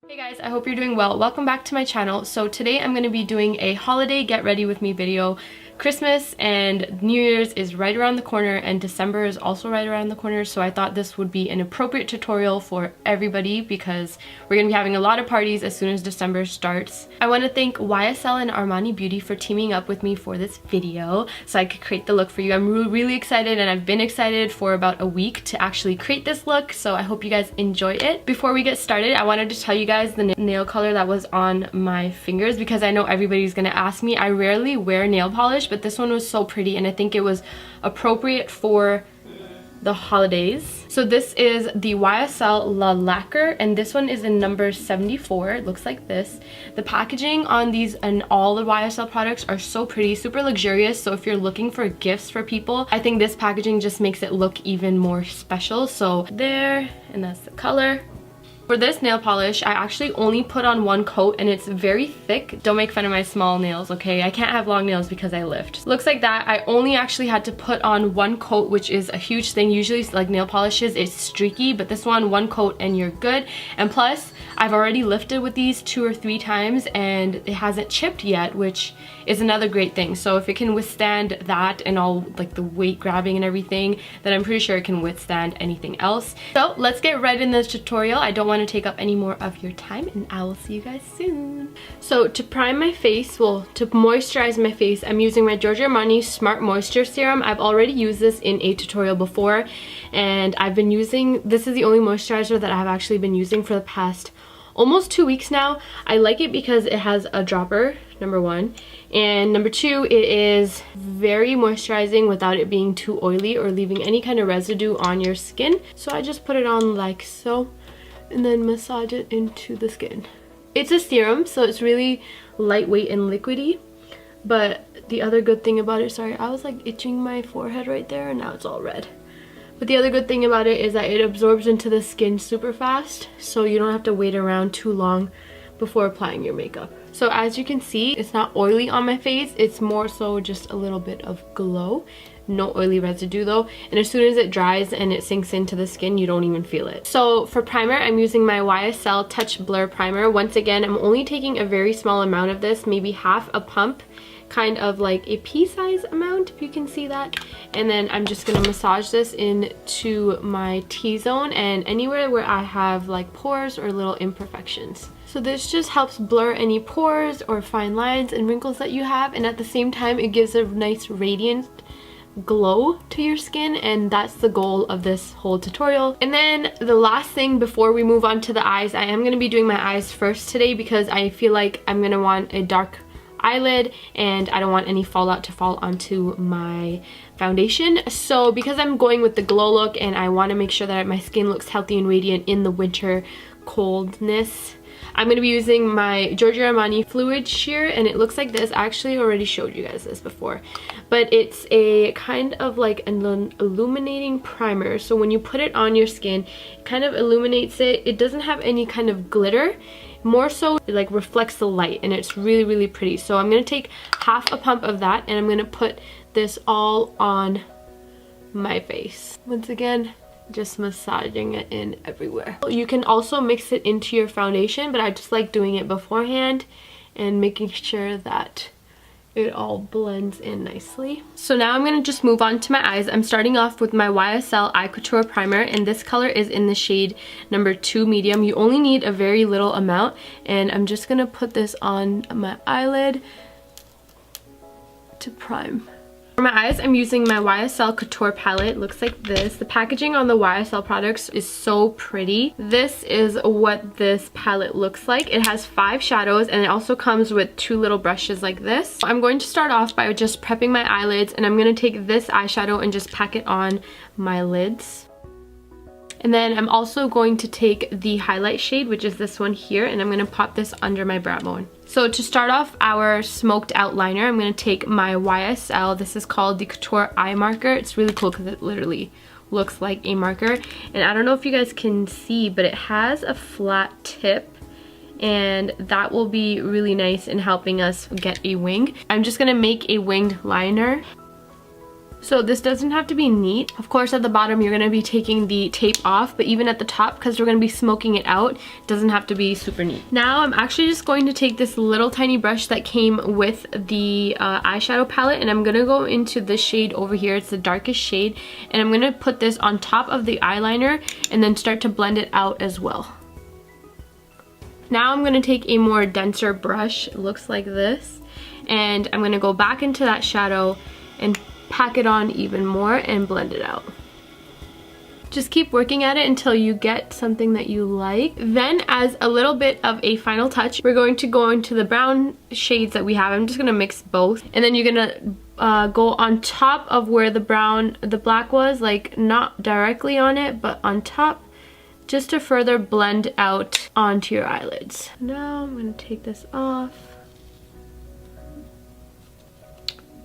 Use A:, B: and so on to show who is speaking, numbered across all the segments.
A: Hey guys, I hope you're doing well. Welcome back to my channel. So today I'm going to be doing a holiday get ready with me video. Christmas and New Year's is right around the corner and December is also right around the corner, so I thought this would be an appropriate tutorial for everybody because we're going to be having a lot of parties as soon as December starts. I want to thank YSL and Armani Beauty for teaming up with me for this video so I could create the look for you. I'm really excited, and I've been excited for about a week to actually create this look, so I hope you guys enjoy it. Before we get started, I wanted to tell you guys the nail color that was on my fingers because I know everybody's going to ask me. I rarely wear nail polish, but this one was so pretty and I think it was appropriate for the holidays. So this is the YSL La Lacquer, and this one is in number 74. It looks like this. The packaging on these and all the YSL products are so pretty, super luxurious, so if you're looking for gifts for people, I think this packaging just makes it look even more special. So there, and that's the color. For this nail polish, I actually only put on one coat and it's very thick. Don't make fun of my small nails, okay? I can't have long nails because I lift. Looks like that. I only actually had to put on one coat, which is a huge thing. Usually like nail polishes, it's streaky, but this one coat and you're good. And plus, I've already lifted with these 2 or 3 times and it hasn't chipped yet, which is another great thing. So if it can withstand that and all like the weight grabbing and everything, then I'm pretty sure it can withstand anything else. So let's get right in this tutorial. I don't want to take up any more of your time and I will see you guys soon. So to prime my face, well, to moisturize my face, I'm using my Giorgio Armani Smart Moisture Serum. I've already used this in a tutorial before, and I've been using, this is the only moisturizer that I've actually been using for the past almost 2 weeks now. I like it because it has a dropper, number 1, and number 2, it is very moisturizing without it being too oily or leaving any kind of residue on your skin. So I just put it on like so and then massage it into the skin. It's a serum, so it's really lightweight and liquidy, but the other good thing about it, sorry, I was like itching my forehead right there and now it's all red. But the other good thing about it is that it absorbs into the skin super fast, so you don't have to wait around too long before applying your makeup. So as you can see, it's not oily on my face, it's more so just a little bit of glow. No oily residue though, and as soon as it dries and it sinks into the skin, you don't even feel it. So for primer, I'm using my YSL Touch Blur Primer. Once again, I'm only taking a very small amount of this, maybe half a pump, kind of like a pea-size amount, if you can see that. And then I'm just gonna massage this into my T-zone and anywhere where I have like pores or little imperfections. So this just helps blur any pores or fine lines and wrinkles that you have, and at the same time it gives a nice radiant glow to your skin, and that's the goal of this whole tutorial. And then the last thing before we move on to the eyes, I am going to be doing my eyes first today because I feel like I'm going to want a dark eyelid and I don't want any fallout to fall onto my foundation. So because I'm going with the glow look and I want to make sure that my skin looks healthy and radiant in the winter coldness, I'm going to be using my Giorgio Armani Fluid Sheer, and it looks like this. I actually already showed you guys this before, but it's a kind of like an illuminating primer. So when you put it on your skin, it kind of illuminates it. It doesn't have any kind of glitter, more so it like reflects the light, and it's really pretty. So I'm going to take half a pump of that and I'm going to put this all on my face. Once again, just massaging it in everywhere. You can also mix it into your foundation, but I just like doing it beforehand and making sure that it all blends in nicely. So now I'm going to just move on to my eyes. I'm starting off with my YSL Eye Couture Primer, and this color is in the shade number 2 medium. You only need a very little amount, and I'm just going to put this on my eyelid to prime. For my eyes, I'm using my YSL Couture palette. It looks like this. The packaging on the YSL products is so pretty. This is what this palette looks like. It has 5 shadows and it also comes with 2 little brushes like this. I'm going to start off by just prepping my eyelids, and I'm going to take this eyeshadow and just pack it on my lids. And then I'm also going to take the highlight shade, which is this one here, and I'm going to pop this under my brow bone. So to start off our smoked out liner, I'm going to take my YSL, this is called the Couture Eye Marker. It's really cool because it literally looks like a marker. And I don't know if you guys can see, but it has a flat tip, and that will be really nice in helping us get a wing. I'm just going to make a winged liner. So this doesn't have to be neat. Of course, at the bottom, you're gonna be taking the tape off, but even at the top, because we're gonna be smoking it out, it doesn't have to be super neat. Now, I'm actually just going to take this little tiny brush that came with the eyeshadow palette, and I'm gonna go into this shade over here. It's the darkest shade, and I'm gonna put this on top of the eyeliner and then start to blend it out as well. Now I'm gonna take a more denser brush, it looks like this, and I'm gonna go back into that shadow and pack it on even more and blend it out. Just keep working at it until you get something that you like. Then, as a little bit of a final touch, we're going to go into the brown shades that we have. I'm just gonna mix both, and then you're gonna go on top of where the black was, like not directly on it, but on top, just to further blend out onto your eyelids. Now I'm gonna take this off.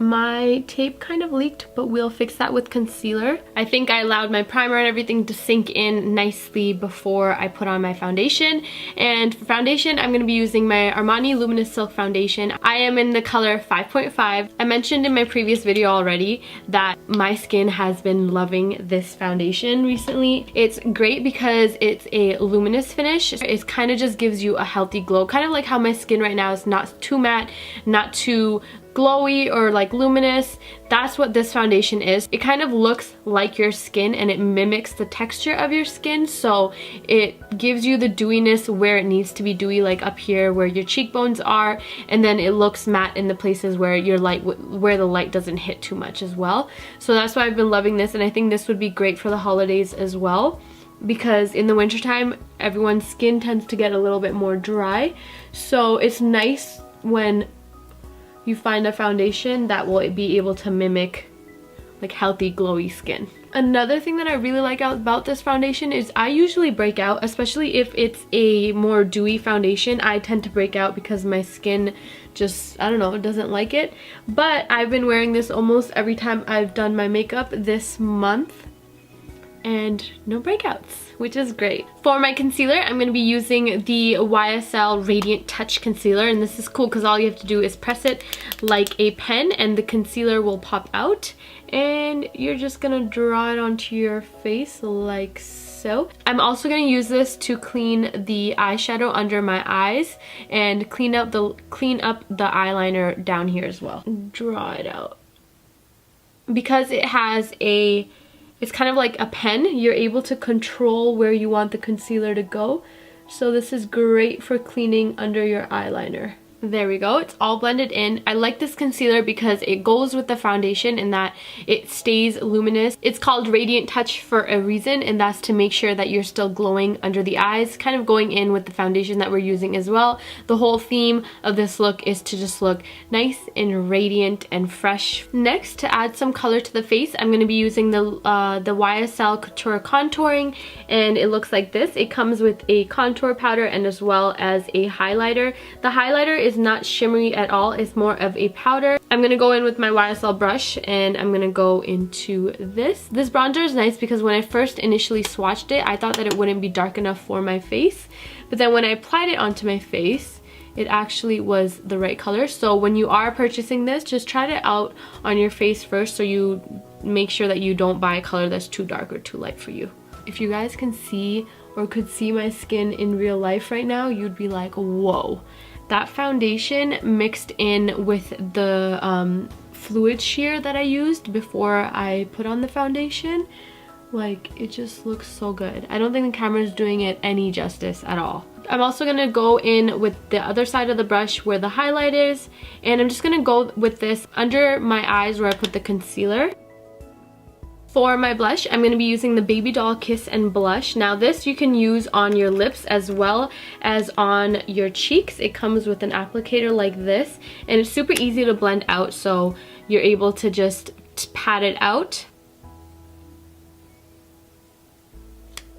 A: My tape kind of leaked, but we'll fix that with concealer. I think I allowed my primer and everything to sink in nicely before I put on my foundation. And for foundation, I'm going to be using my Armani Luminous Silk Foundation. I am in the color 5.5. I mentioned in my previous video already that my skin has been loving this foundation recently. It's great because it's a luminous finish. It kind of just gives you a healthy glow, kind of like how my skin right now is not too matte, not too glowy or like luminous. That's what this foundation is. It kind of looks like your skin and it mimics the texture of your skin, so it gives you the dewiness where it needs to be dewy, like up here where your cheekbones are, and then it looks matte in the places where where the light doesn't hit too much as well. So that's why I've been loving this, and I think this would be great for the holidays as well, because in the wintertime everyone's skin tends to get a little bit more dry, so it's nice when you find a foundation that will be able to mimic like healthy glowy skin. Another thing that I really like about this foundation is I usually break out, especially if it's a more dewy foundation. I tend to break out because my skin just, I don't know, doesn't like it. But I've been wearing this almost every time I've done my makeup this month, and no breakouts, which is great. For my concealer, I'm going to be using the YSL Radiant Touch Concealer, and this is cool because all you have to do is press it like a pen and the concealer will pop out, and you're just going to draw it onto your face like so. I'm also going to use this to clean the eyeshadow under my eyes and clean up the eyeliner down here as well. Draw it out. Because it has it's kind of like a pen, you're able to control where you want the concealer to go. So this is great for cleaning under your eyeliner. There we go, it's all blended in. I like this concealer because it goes with the foundation in that it stays luminous. It's called Radiant Touch for a reason, and that's to make sure that you're still glowing under the eyes, kind of going in with the foundation that we're using as well. The whole theme of this look is to just look nice and radiant and fresh. Next, to add some color to the face, I'm going to be using the YSL Couture Contouring, and it looks like this. It comes with a contour powder and as well as a highlighter. The highlighter is not shimmery at all, it's more of a powder. I'm gonna go in with my YSL brush and I'm gonna go into this. This bronzer is nice because when I first initially swatched it, I thought that it wouldn't be dark enough for my face, but then when I applied it onto my face, it actually was the right color. So when you are purchasing this, just try it out on your face first so you make sure that you don't buy a color that's too dark or too light for you. If you guys can see or could see my skin in real life right now, you'd be like, whoa. That foundation mixed in with the fluid sheer that I used before I put on the foundation, like, it just looks so good. I don't think the camera is doing it any justice at all. I'm also going to go in with the other side of the brush where the highlight is, and I'm just going to go with this under my eyes where I put the concealer. For my blush, I'm going to be using the Baby Doll Kiss and Blush. Now this you can use on your lips as well as on your cheeks. It comes with an applicator like this, and it's super easy to blend out, so you're able to just pat it out.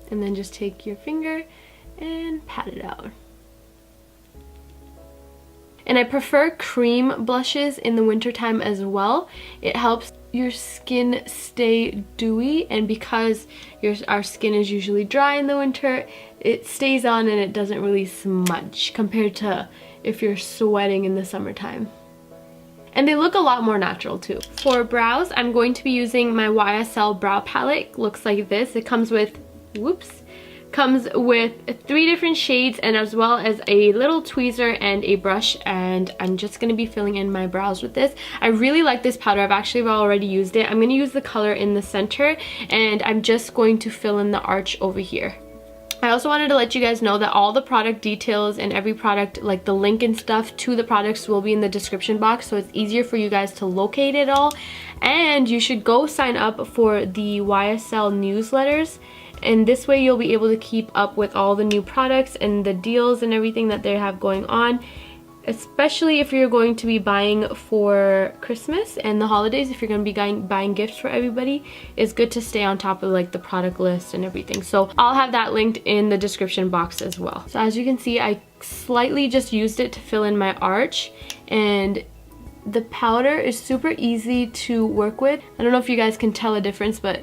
A: And then just take your finger and pat it out. And I prefer cream blushes in the wintertime as well. It helps your skin stay dewy, and because our skin is usually dry in the winter, it stays on and it doesn't really smudge compared to if you're sweating in the summertime. and they look a lot more natural too. For brows, I'm going to be using my YSL brow palette. Looks like this. It comes with, comes with 3 different shades, and as well as a little tweezer and a brush, and I'm just going to be filling in my brows with this. I really like this powder. I've actually already used it. I'm going to use the color in the center, and I'm just going to fill in the arch over here. I also wanted to let you guys know that all the product details and every product, like the link and stuff to the products, will be in the description box, so it's easier for you guys to locate it all. And you should go sign up for the YSL newsletters, and this way you'll be able to keep up with all the new products and the deals and everything that they have going on, especially if you're going to be buying for Christmas and the holidays. If you're going to be buying gifts for everybody, it's good to stay on top of like the product list and everything. So I'll have that linked in the description box as well. So as you can see, I slightly just used it to fill in my arch, and the powder is super easy to work with. I don't know if you guys can tell a difference, but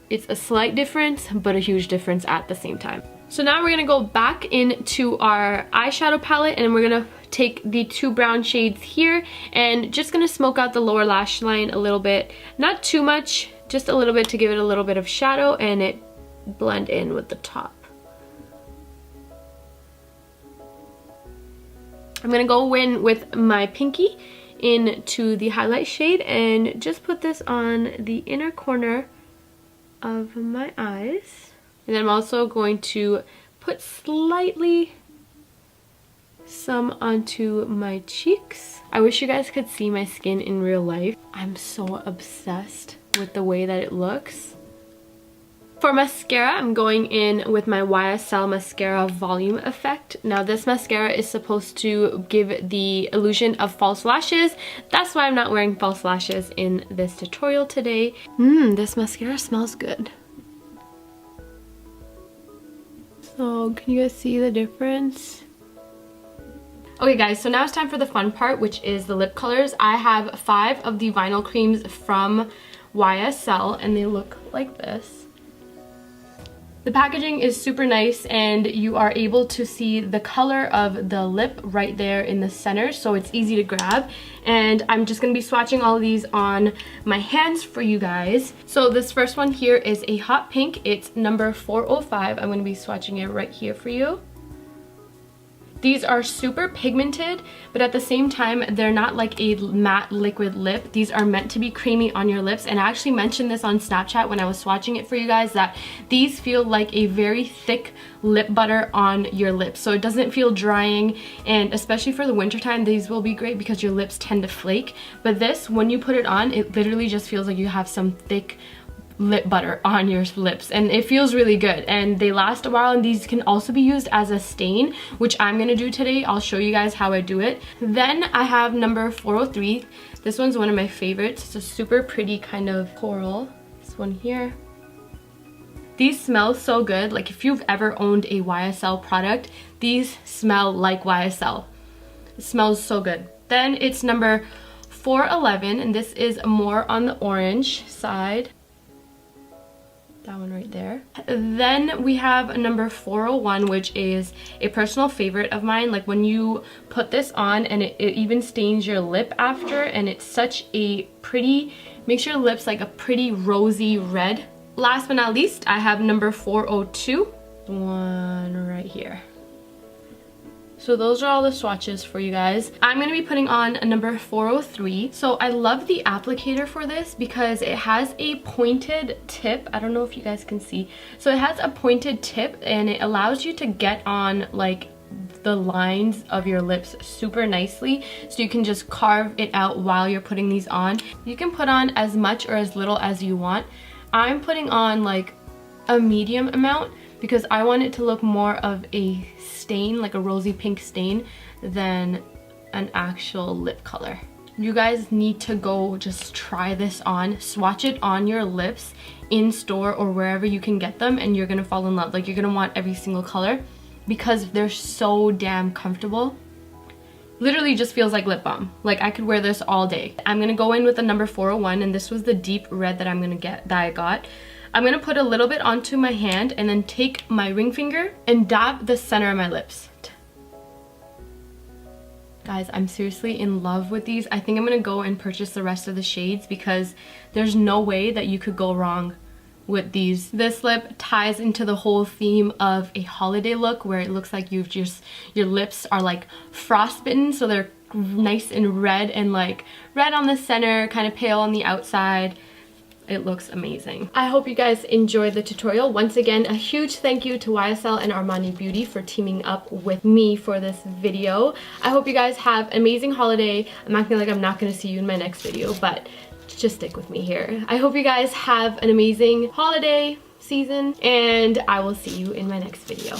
A: it's a slight difference, but a huge difference at the same time. So now we're gonna go back into our eyeshadow palette, and we're gonna take the 2 brown shades here and just gonna smoke out the lower lash line a little bit. Not too much, just a little bit to give it a little bit of shadow and it blend in with the top. I'm gonna go in with my pinky into the highlight shade and just put this on the inner corner of my eyes. And then I'm also going to put slightly some onto my cheeks. I wish you guys could see my skin in real life. I'm so obsessed with the way that it looks. For mascara, I'm going in with my YSL Mascara Volume Effect. Now this mascara is supposed to give the illusion of false lashes. That's why I'm not wearing false lashes in this tutorial today. This mascara smells good. So can you guys see the difference? Okay guys, so now it's time for the fun part, which is the lip colors. I have 5 of the vinyl creams from YSL, and they look like this. The packaging is super nice, and you are able to see the color of the lip right there in the center, so it's easy to grab. And I'm just going to be swatching all of these on my hands for you guys. So this first one here is a hot pink. It's number 405. I'm going to be swatching it right here for you. These are super pigmented, but at the same time, they're not like a matte liquid lip. These are meant to be creamy on your lips, and I actually mentioned this on Snapchat when I was swatching it for you guys, that these feel like a very thick lip butter on your lips, so it doesn't feel drying. And especially for the winter time, these will be great because your lips tend to flake. But this, when you put it on, it literally just feels like you have some thick lip butter on your lips, and it feels really good, and they last a while. And these can also be used as a stain, which I'm gonna do today. I'll show you guys how I do it. Then I have number 403. This one's one of my favorites. It's a super pretty kind of coral. This one here. These smell so good. Like if you've ever owned a YSL product, these smell like YSL. It smells so good. Then it's number 411, and this is more on the orange side. That one right there. Then we have number 401, which is a personal favorite of mine. Like when you put this on, and it even stains your lip after, and it's such a pretty, makes your lips like a pretty rosy red. Last but not least, I have number 402, one right here. So those are all the swatches for you guys. I'm going to be putting on a number 403. So I love the applicator for this because it has a pointed tip. I don't know if you guys can see. So it has a pointed tip, and it allows you to get on like the lines of your lips super nicely, so you can just carve it out while you're putting these on. You can put on as much or as little as you want. I'm putting on like a medium amount because I want it to look more of a stain, like a rosy pink stain, than an actual lip color. You guys need to go just try this on, swatch it on your lips in store or wherever you can get them, and you're gonna fall in love. Like you're gonna want every single color because they're so damn comfortable. Literally just feels like lip balm. Like I could wear this all day. I'm gonna go in with the number 401, and this was the deep red that I got. I'm gonna put a little bit onto my hand and then take my ring finger and dab the center of my lips. Guys, I'm seriously in love with these. I think I'm gonna go and purchase the rest of the shades because there's no way that you could go wrong with these. This lip ties into the whole theme of a holiday look where it looks like your lips are like frostbitten, so they're nice and red, and like red on the center, kind of pale on the outside. It looks amazing. I hope you guys enjoyed the tutorial. Once again, a huge thank you to YSL and Armani Beauty for teaming up with me for this video. I hope you guys have an amazing holiday. I'm acting like I'm not gonna see you in my next video, but just stick with me here. I hope you guys have an amazing holiday season, and I will see you in my next video.